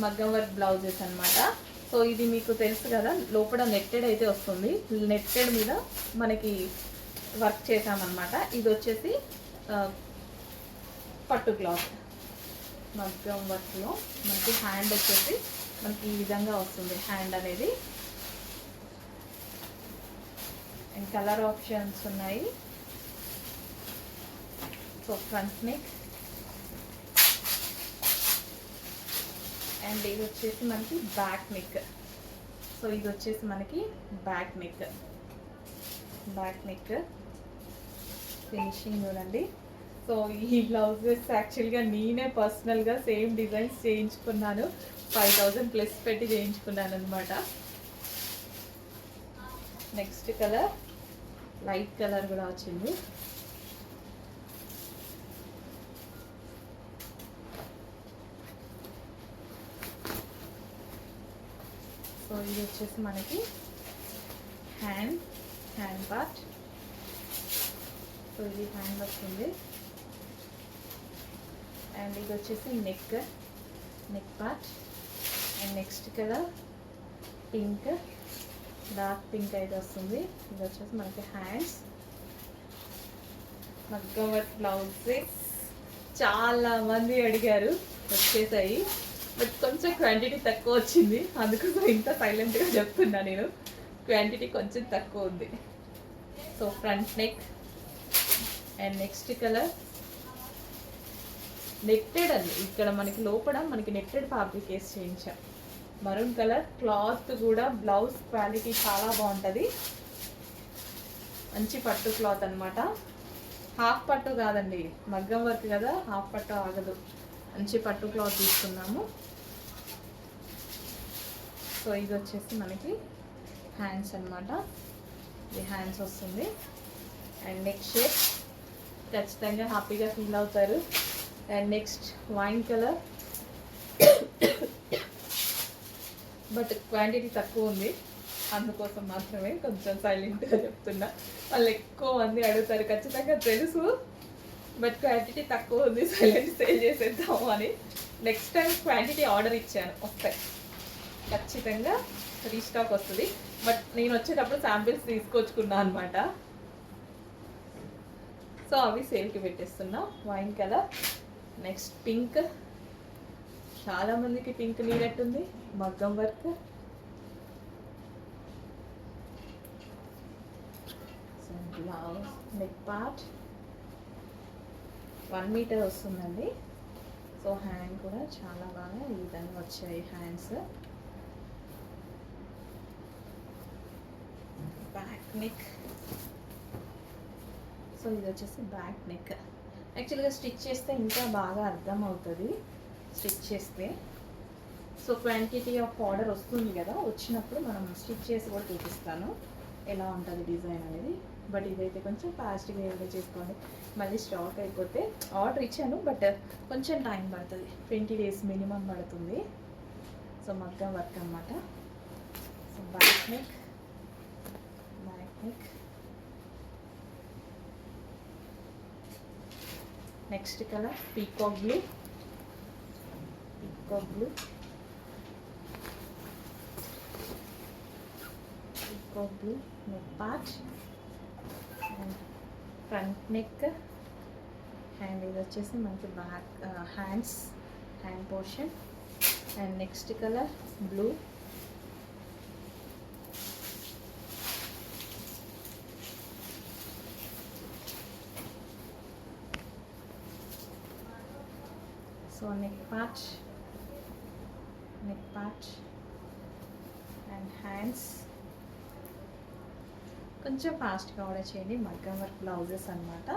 మగ్గం work blouses అనమాట. So ఇది మీకు తెలుసు కదా, లోపల నెట్టెడ్ అయితే వస్తుంది. నెట్టెడ్ మీద మనకి వర్క్ చేసామన్నమాట. ఇది వచ్చేసి పట్టు క్లాత్ మగ్గం వర్క్లో మనకి హ్యాండ్ వచ్చేసి మనకి ఈ విధంగా వస్తుంది. హ్యాండ్ అనేది అండ్ కలర్ ఆప్షన్స్ ఉన్నాయి. సో ఫ్రంట్ నెక్ అండ్ ఇది వచ్చేసి మనకి బ్యాక్ నెక్. సో ఇది వచ్చేసి మనకి బ్యాక్ నెక్ ఫినిషింగ్ చూడండి. సో ఈ బ్లౌజెస్ యాక్చువల్గా నేనే పర్సనల్గా సేమ్ డిజైన్స్ చేయించుకున్నాను. 5000 ప్లస్ పెట్టి చేయించుకున్నాను అనమాట. నెక్స్ట్ కలర్ లైట్ కలర్ కూడా వచ్చింది. సో ఇది వచ్చేసి మనకి హ్యాండ్ పార్ట్. సో ఇది హ్యాండ్ వస్తుంది. అండ్ ఇది వచ్చేసి neck part. And next colour pink, dark pink అయితే వస్తుంది. ఇది వచ్చేసి మనకి హ్యాండ్స్. మగ్గం వర్క్ బ్లౌజెస్ చాలా మంది అడిగారు, వచ్చేసాయి. బట్ కొంచెం క్వాంటిటీ తక్కువ వచ్చింది, అందుకోసం ఇంత సైలెంట్గా చెప్తున్నా నేను. క్వాంటిటీ కొంచెం తక్కువ ఉంది. So front neck and next colour netted అండి. ఇక్కడ మనకి లోపల మనకి నెట్టెడ్ ఫ్యాబ్రిక్ వేసి చేయించాం. Maroon colour. క్లాత్ కూడా బ్లౌజ్ క్వాలిటీ చాలా బాగుంటుంది. మంచి పట్టు క్లాత్ అనమాట. హాఫ్ పట్టు కాదండి, మగ్గం వర్క్ కదా, హాఫ్ పట్టు ఆగదు. మంచి పట్టు క్లాత్ తీసుకున్నాము. సో ఇది వచ్చేసి మనకి హ్యాండ్స్ అనమాట. ఇది హ్యాండ్స్ వస్తుంది. అండ్ నెక్స్ట్ షేప్ ఖచ్చితంగా హ్యాపీగా ఫీల్ అవుతారు. And next wine colour. But quantity తక్కువ ఉంది, అందుకోసం మాత్రమే కొంచెం సైలెంట్గా చెప్తున్నా. వాళ్ళు ఎక్కువ మంది అడుగుతారు, ఖచ్చితంగా తెలుసు, బట్ క్వాంటిటీ తక్కువ ఉంది, సైలెంట్ సేల్ చేసేద్దాము అని. నెక్స్ట్ టైం క్వాంటిటీ ఆర్డర్ ఇచ్చాను, వస్తాయి ఖచ్చితంగా, రీస్టాక్ వస్తుంది. బట్ నేను వచ్చేటప్పుడు శాంపిల్స్ తీసుకొచ్చుకున్నా అనమాట. సో అవి సేల్కి పెట్టేస్తున్నా. Wine colour. Next pink. చాలామందికి పింక్ నీరెట్టుంది. మగ్గం work. Blouse neck part 1 metre వస్తుందండి. సో హ్యాండ్ కూడా చాలా బాగా ఈ విధంగా వచ్చాయి హ్యాండ్స్. Back neck. సో ఇది వచ్చేసి బ్యాక్ నెక్. యాక్చువల్గా స్టిచ్ చేస్తే ఇంకా బాగా అర్థం అవుతుంది స్టిచ్ చేస్తే. సో క్వాంటిటీ ఆఫ్ ఆర్డర్ వస్తుంది కదా, వచ్చినప్పుడు మనం స్టిచ్ చేసి కూడా చూపిస్తాను ఎలా ఉంటుంది డిజైన్ అనేది. బట్ ఇదైతే కొంచెం ఫాస్ట్గా ఏదో చేసుకోండి, మళ్ళీ స్టాక్ అయిపోతే. ఆర్డర్ ఇచ్చాను బట్ కొంచెం టైం పడుతుంది, 20 days మినిమం పడుతుంది. సో మగ్గం వర్క్ అన్నమాట. So back neck. Next colour peacock blue. Neck part and front neck. And ఇది వచ్చేసి మనకి back hand portion. And next colour blue. So neck part and hands. కొంచెం ఫాస్ట్గా ఆర్డర్ చేయండి, మగ్గం వర్క్ బ్లౌజెస్ అన్నమాట.